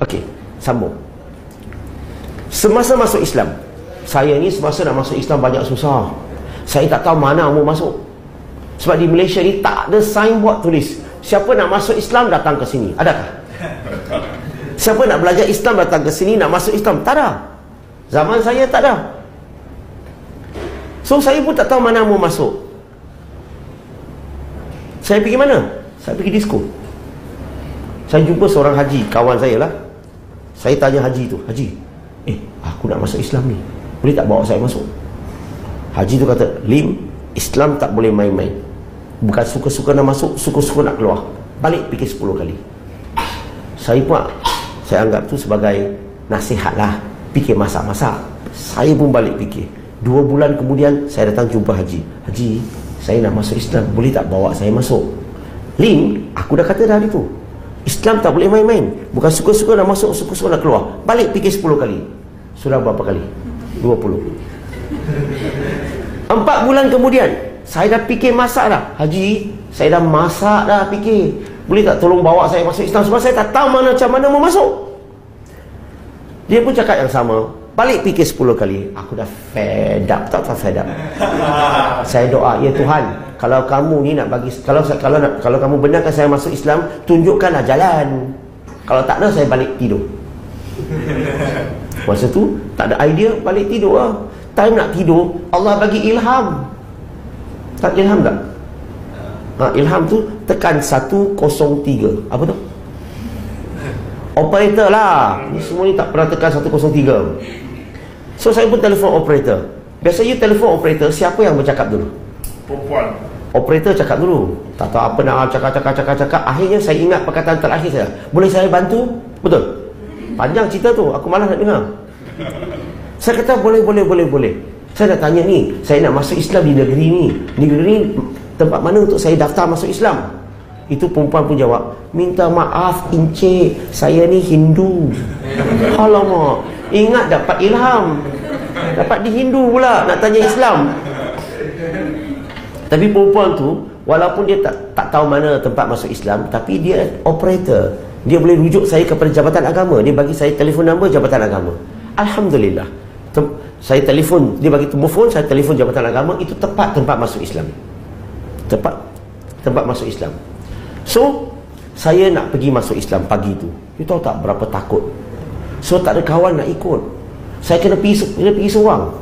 Okey, sambung. Semasa masuk Islam, saya ni semasa nak masuk Islam banyak susah. Saya tak tahu mana mau masuk. Sebab di Malaysia ni tak ada signboard tulis siapa nak masuk Islam datang ke sini. Adakah? Siapa nak belajar Islam datang ke sini, nak masuk Islam? Tak ada. Zaman saya tak ada. So saya pun tak tahu mana mau masuk. Saya pergi mana? Saya pergi disko. Saya jumpa seorang haji, kawan saya lah. Saya tanya haji tu, haji, aku nak masuk Islam ni, boleh tak bawa saya masuk? Haji tu kata, Lim, Islam tak boleh main-main. Bukan suka-suka nak masuk, suka-suka nak keluar. Balik fikir 10 kali. Saya anggap tu sebagai nasihat lah. Fikir masak-masak. Saya pun balik fikir. 2 bulan kemudian saya datang jumpa haji. Haji, saya nak masuk Islam, boleh tak bawa saya masuk? Lim, aku dah kata dah hari tu, Islam tak boleh main-main. Bukan suka-suka nak masuk, suka-suka nak keluar. Balik fikir 10 kali. Sudah berapa kali? 20. 4 bulan kemudian saya dah fikir masak dah. Haji, saya dah masak dah fikir, boleh tak tolong bawa saya masuk Islam? Sebab saya tak tahu macam mana mau masuk. Dia pun cakap yang sama. Balik fikir 10 kali. Aku dah fed up. Tak fed up. Saya doa, ya Tuhan, kalau kamu ni nak bagi, kalau kamu benarkan saya masuk Islam, tunjukkanlah jalan. Kalau tak ada, saya balik tidur. Masa tu tak ada idea, balik tidur lah. Time nak tidur, Allah bagi ilham. Tak ilham tak? Ilham tu tekan 103. Apa tu? Operator lah. Ni semua ni tak pernah tekan 103. So saya pun telefon operator. Biasanya telefon operator, siapa yang bercakap dulu? Perempuan. Operator cakap dulu. Tak tahu apa nak cakap. Akhirnya saya ingat perkataan terakhir saya. Boleh saya bantu? Betul? Panjang cerita tu, aku malas nak dengar. Saya kata boleh. Saya nak tanya ni, saya nak masuk Islam di negeri ni. Negeri ni tempat mana untuk saya daftar masuk Islam? Itu perempuan pun jawab, minta maaf Encik, saya ni Hindu. Alamak, ingat dapat ilham, dapat di Hindu pula nak tanya Islam. Tapi perempuan tu, walaupun dia tak tahu mana tempat masuk Islam, tapi dia operator. Dia boleh rujuk saya kepada Jabatan Agama. Dia bagi saya telefon nombor Jabatan Agama. Alhamdulillah, saya telefon, dia bagi telefon, saya telefon Jabatan Agama. Itu tempat masuk Islam. Tempat masuk Islam. So saya nak pergi masuk Islam pagi tu. You tahu tak berapa takut? So tak ada kawan nak ikut. Saya kena pergi seorang,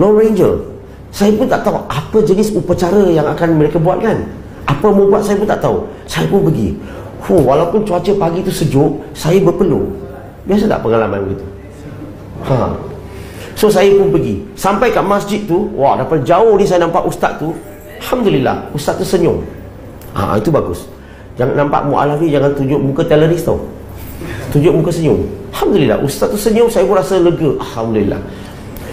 Lone Ranger. Saya pun tak tahu apa jenis upacara yang akan mereka buat kan. Apa mau buat saya pun tak tahu. Saya pun pergi. Walaupun cuaca pagi tu sejuk, saya berpeluh. Biasa tak pengalaman begitu? So saya pun pergi. Sampai kat masjid tu, wah, daripada jauh ni saya nampak ustaz tu. Alhamdulillah, ustaz tu senyum. Itu bagus. Jangan nampak mu'alaf ni, jangan tunjuk muka teroris tau. Tunjuk muka senyum. Alhamdulillah, ustaz tu senyum, saya pun rasa lega. Alhamdulillah.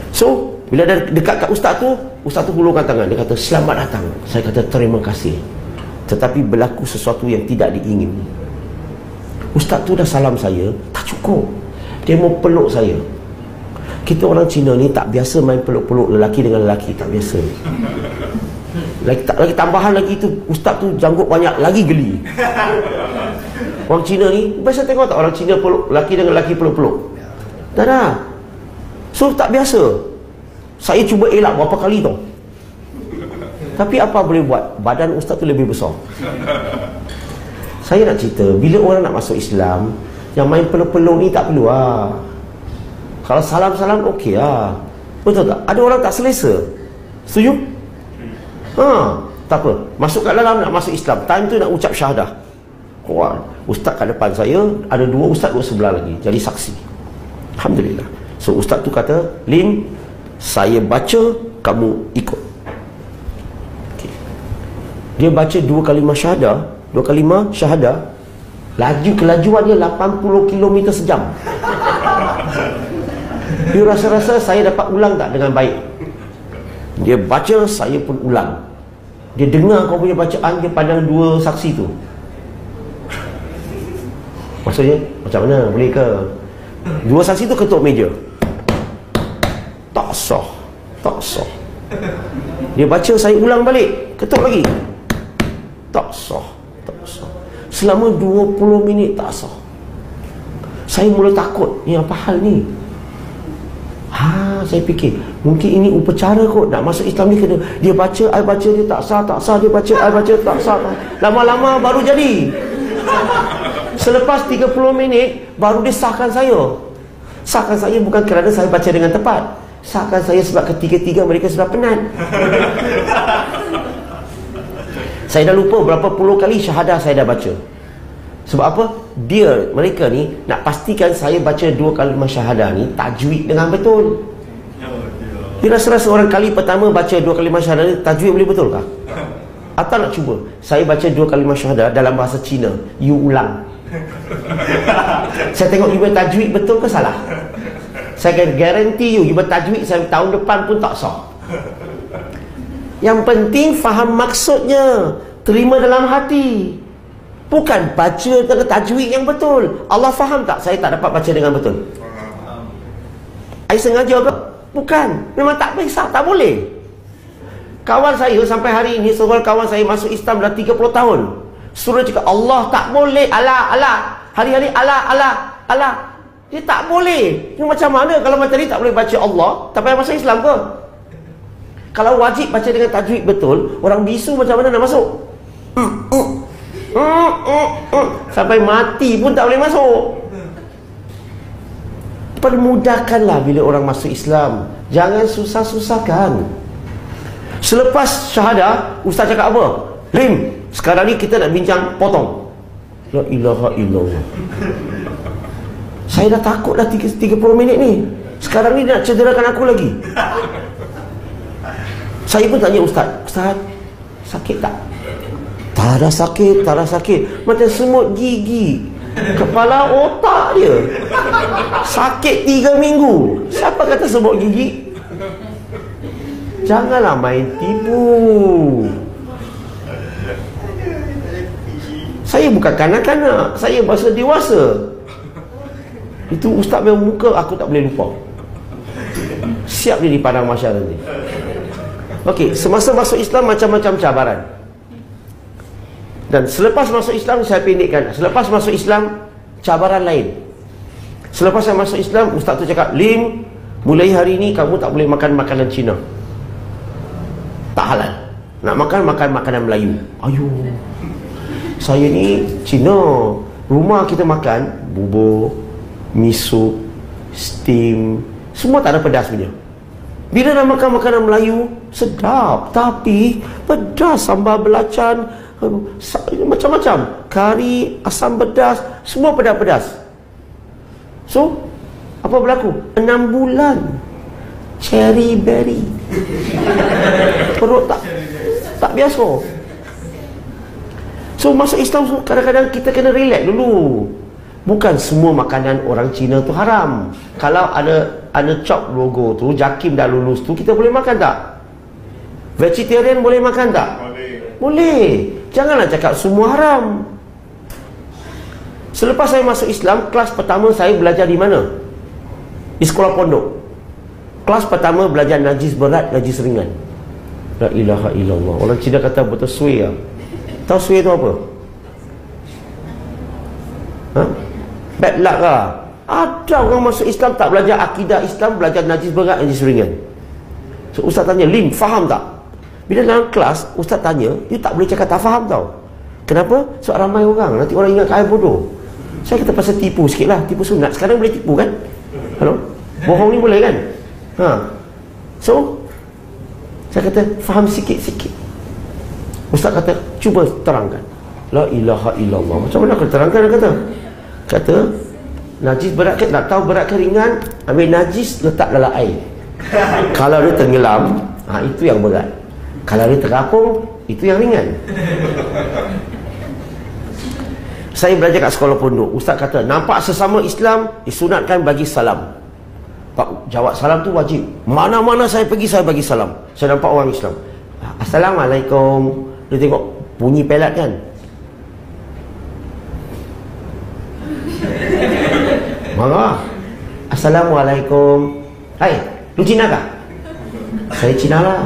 So bila dah dekat kat ustaz tu hulurkan tangan. Dia kata, selamat datang. Saya kata, terima kasih. Tetapi berlaku sesuatu yang tidak diingini. Ustaz tu dah salam saya, tak cukup. Dia mau peluk saya. Kita orang Cina ni tak biasa main peluk-peluk lelaki dengan lelaki. Tak biasa. Lagi tambahan lagi tu, ustaz tu janggut banyak, lagi geli. Orang Cina ni, biasa tengok tak orang Cina peluk lelaki dengan lelaki peluk-peluk? Tak ada. So tak biasa. Saya cuba elak berapa kali tau. Tapi apa boleh buat? Badan ustaz tu lebih besar. Saya nak cerita, bila orang nak masuk Islam, yang main peluk-peluk ni tak perlu lah. Kalau salam-salam okey lah. Betul tak? Ada orang tak selesa. Setuju? Tak apa. Masuk kat dalam, nak masuk Islam, time tu nak ucap syahadah. Wah, ustaz kat depan saya, ada 2 ustaz duduk sebelah lagi, jadi saksi. Alhamdulillah. So ustaz tu kata, Lim, saya baca, kamu ikut. Okay. Dia baca 2 kalimah syahadah. Kelajuan dia 80 km sejam. Dia rasa-rasa saya dapat ulang tak dengan baik. Dia baca, saya pun ulang. Dia dengar kau punya bacaan, dia pandang 2 saksi tu. Maksudnya, macam mana? Boleh ke? 2 saksi tu ketuk meja. Tak sah. Dia baca, saya ulang balik. Ketuk lagi. Tak sah. Selama 20 minit tak sah. Saya mula takut, ni apa hal ni? Saya fikir mungkin ini upacara kot, nak masuk Islam ni kena dia baca, I baca, dia tak sah, dia baca, I baca, tak sah. Lama-lama baru jadi. Selepas 30 minit baru dia sahkan saya. Sahkan saya bukan kerana saya baca dengan tepat, sahkan saya sebab ketiga-tiga mereka sudah penat. Saya dah lupa berapa puluh kali syahadah saya dah baca. Sebab apa? Mereka ni nak pastikan saya baca 2 kalimah syahadah ni tajwid dengan betul. Dia rasa orang kali pertama baca 2 kalimah syahadah ni tajwid boleh betul kah? Atau nak cuba saya baca 2 kalimah syahadah dalam bahasa Cina, you ulang. Saya tengok you tajwid betul ke salah. Saya guarantee you tajwid saya tahun depan pun tak sah. Yang penting faham maksudnya, terima dalam hati. Bukan baca dengan tajwid yang betul. Allah faham tak saya tak dapat baca dengan betul? I sengaja ke? Bukan. Memang tak bisa, tak boleh. Kawan saya sampai hari ini, seorang kawan saya masuk Islam dah 30 tahun. Suruh cakap Allah tak boleh, Allah. Hari-hari Allah. Dia tak boleh. Ini macam mana kalau macam ni tak boleh baca Allah, tak payah masuk Islam ke? Kalau wajib baca dengan tajwid betul, orang bisu macam mana nak masuk? Sampai mati pun tak boleh masuk. Permudahkanlah bila orang masuk Islam, jangan susah-susahkan. Selepas syahadah, ustaz cakap apa? Lim, sekarang ni kita nak bincang potong. La ilaha illallah. Saya dah takut dah 30 minit ni. Sekarang ni dia nak cederakan aku lagi. Saya pun tanya ustaz, sakit tak? Tak ada sakit. Macam semut gigi kepala otak dia. Sakit 3 minggu. Siapa kata semut gigi? Janganlah main tipu. Saya bukan kanak-kanak, saya bahasa dewasa. Itu ustaz memang muka aku tak boleh lupa. Siap dia dipandang masyarakat nanti. Okey, semasa masuk Islam macam-macam cabaran. Dan selepas masuk Islam, saya pendekkan. Selepas masuk Islam, cabaran lain. Selepas saya masuk Islam, ustaz tu cakap, Lim, mulai hari ini kamu tak boleh makan makanan Cina. Tak halal. Nak makan makanan Melayu. Ayuh, saya ni Cina. Rumah kita makan bubur, miso, steam, semua tak ada pedas punya. Bila nak makan makanan Melayu, sedap, tapi pedas, sambal belacan, macam-macam, kari, asam pedas, semua pedas-pedas. So, apa berlaku? 6 bulan cherry berry. Perut tak biasa. So, masuk Islam kadang-kadang kita kena relax dulu. Bukan semua makanan orang Cina tu haram. Kalau ada chop logo tu, Jakim dah lulus tu, kita boleh makan tak? Vegetarian boleh makan tak? Boleh. Janganlah cakap semua haram. Selepas saya masuk Islam, kelas pertama saya belajar di mana? Di sekolah pondok. Kelas pertama belajar najis berat, najis ringan. La ilaha illallah. Orang Cina kata betul suai lah. Tahu suai tu apa? Bad luck lah. Ada orang masuk Islam tak belajar akidah Islam, belajar najis berat, najis ringan. So ustaz tanya, Lim, faham tak? Bila dalam kelas ustaz tanya, dia tak boleh cakap tak faham tau. Kenapa? Sebab ramai orang, nanti orang ingat kaya bodoh. Saya kata pasal tipu sikit lah, tipu sunat. Sekarang boleh tipu kan? Halo? Bohong ni boleh kan? So saya kata faham sikit-sikit. Ustaz kata, cuba terangkan. La ilaha illallah. Macam mana kena terangkan? Dia kata najis berat ke, nak tahu berat ke ringan, ambil najis letak dalam air. Kalau dia tenggelam, itu yang berat. Kalau dia terapung, itu yang ringan. Saya belajar kat sekolah pondok. Ustaz kata, nampak sesama Islam disunatkan bagi salam. Pak jawab salam tu wajib. Mana-mana saya pergi, saya bagi salam. Saya nampak orang Islam, Assalamualaikum. Dia tengok bunyi pelat kan, marah. Assalamualaikum. Hai, lu Cina kah? Saya Cina lah.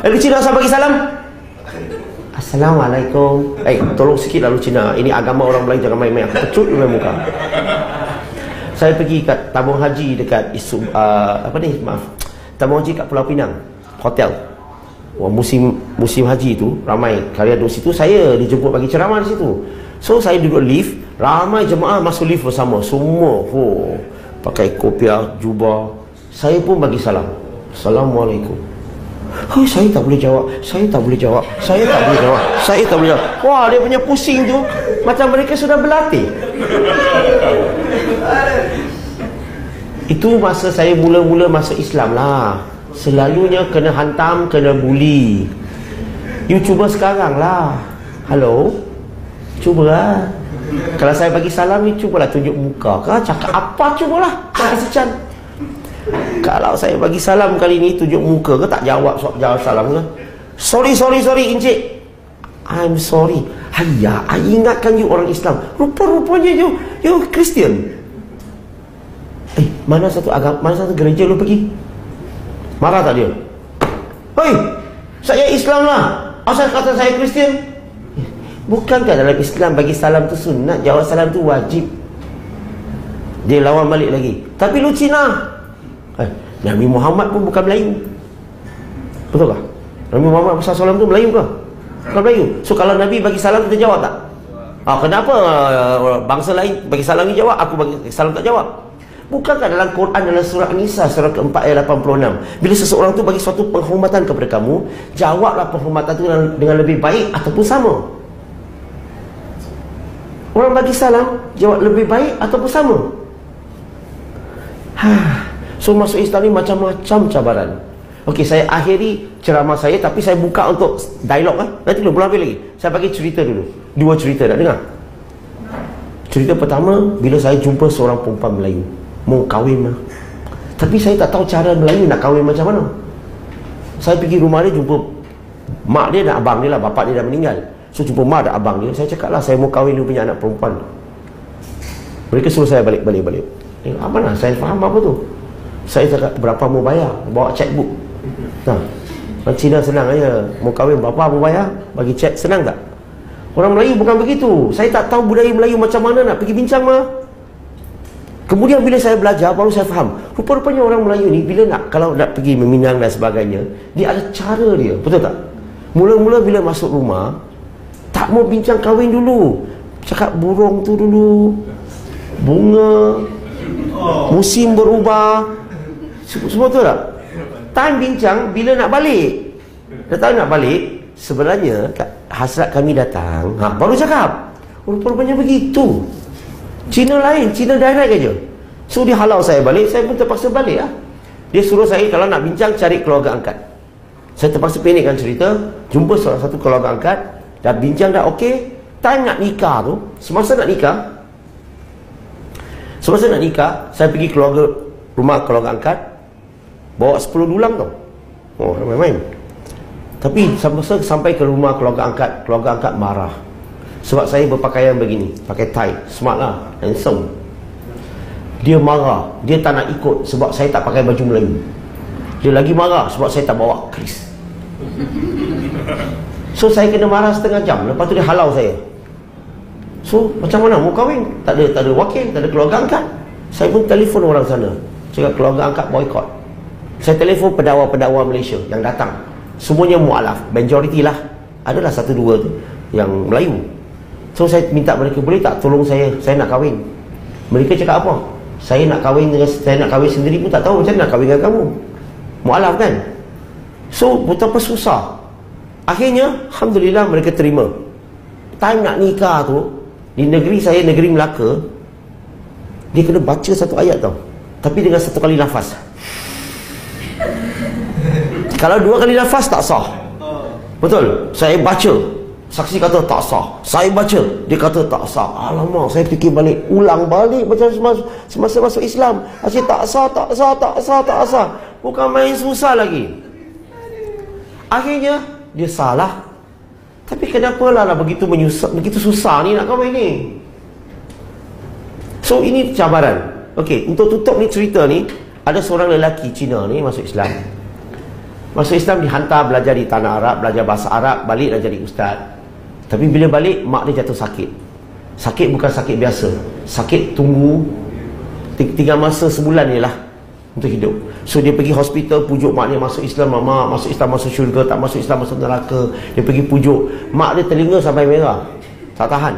Lu Cina asal bagi salam? Assalamualaikum. Tolong sikit lah lu Cina. Ini agama orang Melayu, jangan main-main. Aku pecut lu muka. Saya pergi kat tabung haji dekat tabung haji kat Pulau Pinang, hotel. Wah, musim haji tu ramai karya duduk situ. Saya dijemput bagi ceramah di situ. So saya duduk lift, ramai jemaah masuk lift bersama. Semua pakai kopiah, jubah. Saya pun bagi salam. Assalamualaikum. Saya tak boleh jawab. Saya tak boleh jawab. Wah, dia punya pusing tu macam mereka sudah berlatih. Itu masa saya mula-mula masuk Islam lah. Selalunya kena hantam, kena bully. You cuba sekarang lah. Hello, cubalah. Kalau saya bagi salam, you cubalah tunjuk muka ke, cakap apa, cubalah. Tak kesian. Kalau saya bagi salam kali ni, tunjuk muka ke, tak jawab salam ke, sorry encik, I'm sorry. Hayya, I ingatkan you orang Islam, rupa-rupanya you Kristian. Mana satu gereja lu pergi? Marah tak dia? Hei, saya Islam lah, asal kata saya Kristian. Bukankah dalam Islam bagi salam tu sunat, jawab salam tu wajib? Dia lawan balik lagi, tapi lu Cina. Nabi Muhammad pun bukan Melayu. Betul tak? Nabi Muhammad SAW tu Melayu ke? Bukan Melayu. So kalau Nabi bagi salam, kita jawab tak? Kenapa bangsa lain bagi salam ni jawab, aku bagi salam tak jawab? Bukankah dalam Quran, dalam surah An-Nisa surah keempat ayat 86, bila seseorang tu bagi suatu penghormatan kepada kamu, jawablah penghormatan tu dengan lebih baik ataupun sama. Orang bagi salam, jawab lebih baik ataupun sama. So masuk Islam ni macam-macam cabaran. Okey, saya akhiri ceramah saya, tapi saya buka untuk dialog kan. Nanti dulu, belum habis lagi. Saya bagi cerita dulu. 2 cerita, nak dengar? Cerita pertama, bila saya jumpa seorang perempuan Melayu, mau kahwin lah. Tapi saya tak tahu cara Melayu nak kahwin macam mana. Saya pergi rumah dia, jumpa mak dia dan abang dia lah, bapak dia dah meninggal. So jumpa mak dan abang dia. Saya cakap lah, saya mau kahwin, dia punya anak perempuan. Mereka suruh saya balik. Mana saya faham apa tu. Saya cakap, berapa mau bayar? Bawa checkbook. Orang Cina senang aja, mau kahwin berapa mau bayar, bagi cek, senang tak? Orang Melayu bukan begitu. Saya tak tahu budaya Melayu macam mana nak pergi bincang mah. Kemudian bila saya belajar, baru saya faham, rupa-rupanya orang Melayu ni bila kalau nak pergi meminang dan sebagainya, dia ada cara dia. Betul tak? Mula-mula bila masuk rumah, tak mau bincang kahwin dulu, cakap burung tu dulu, bunga, musim berubah, semua tu tak? Time bincang bila nak balik. Datang nak balik, sebenarnya hasrat kami datang, baru cakap. Rupa-rupanya begitu. Cina lain, Cina direct aja. So dia halau saya balik, saya pun terpaksa balik lah. Dia suruh saya kalau nak bincang, cari keluarga angkat. Saya terpaksa pendekkan cerita, jumpa salah satu keluarga angkat, dah bincang dah okey. Time nak nikah tu, semasa nak nikah, saya pergi rumah keluarga angkat, bawa 10 dulang tau. Main-main. Tapi sampai ke rumah keluarga angkat marah. Sebab saya berpakaian begini, pakai tie, smart lah, handsome. Dia marah, dia tak nak ikut sebab saya tak pakai baju Melayu. Dia lagi marah sebab saya tak bawa keris. So saya kena marah setengah jam. Lepas tu dia halau saya. So macam mana mau kahwin? Tak ada wakil, tak ada keluarga angkat. Saya pun telefon orang sana, cakap keluarga angkat boycott. Saya telefon pendakwa Malaysia yang datang, semuanya mualaf, majoriti lah. Adalah 1-2 tu yang Melayu. So saya minta mereka, boleh tak tolong saya nak kahwin. Mereka cakap apa? Saya nak kahwin sendiri pun tak tahu macam mana nak kahwin dengan kamu. Mualaf kan? So betapa susah. Akhirnya alhamdulillah mereka terima. Time nak nikah tu, di negeri saya, negeri Melaka, dia kena baca satu ayat tau, tapi dengan 1 kali nafas. Kalau 2 kali nafas tak sah. Betul? Saya baca, saksi kata tak sah. Saya baca, dia kata tak sah. Alamak, saya fikir balik, ulang balik macam semasa masuk Islam. Asyik tak sah. Bukan main susah lagi. Akhirnya dia salah. Tapi kenapa lah begitu susah ni nak kahwin ni? So ini cabaran. Okey, untuk tutup ni cerita ni, ada seorang lelaki Cina ni masuk Islam. Masuk Islam, dihantar belajar di tanah Arab, belajar bahasa Arab, balik dah jadi ustaz. Tapi bila balik, mak dia jatuh sakit. Sakit bukan sakit biasa, sakit tunggu tinggal masa sebulan ni lah untuk hidup. So dia pergi hospital, pujuk mak dia masuk Islam. Mak masuk Islam masuk syurga, tak masuk Islam masuk neraka. Dia pergi pujuk, mak dia telinga sampai merah, tak tahan.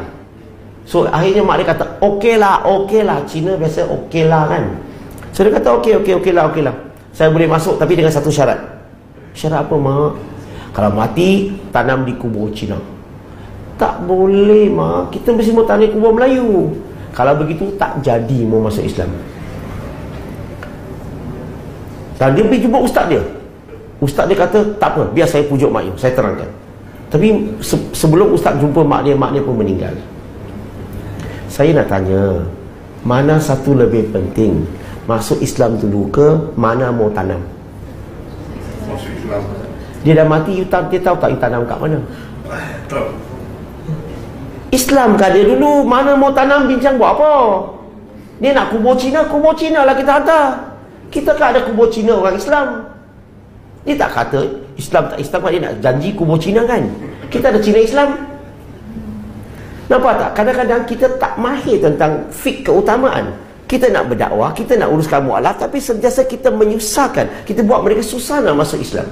So akhirnya mak dia kata, okey lah. Cina biasa okey lah kan. So dia kata okey lah. Saya boleh masuk tapi dengan satu syarat. Syarat apa mak? Kalau mati, tanam di kubur Cina. Tak boleh mak, kita mesti mau tanam di kubur Melayu. Kalau begitu tak jadi mau masuk Islam. Dan dia pergi jumpa ustaz dia. Ustaz dia kata, tak apa, biar saya pujuk mak you, saya terangkan. Tapi sebelum ustaz jumpa mak dia pun meninggal. Saya nak tanya, mana satu lebih penting? Masuk Islam dulu ke mana mau tanam? Masuk Islam. Dia dah mati, dia tahu tak you tanam kat mana? Tahu. Islam kan dia dulu, mana mau tanam bincang buat apa? Dia nak kubur Cina lah kita hantar. Kita kan ada kubur Cina orang Islam. Dia tak kata Islam tak Islam kan, dia nak janji kubur Cina kan. Kita ada Cina Islam. Nampak tak? Kadang-kadang kita tak mahir tentang fik keutamaan. Kita nak berdakwah, kita nak uruskan mualaf, tapi sentiasa kita menyusahkan. Kita buat mereka susah nak masuk Islam.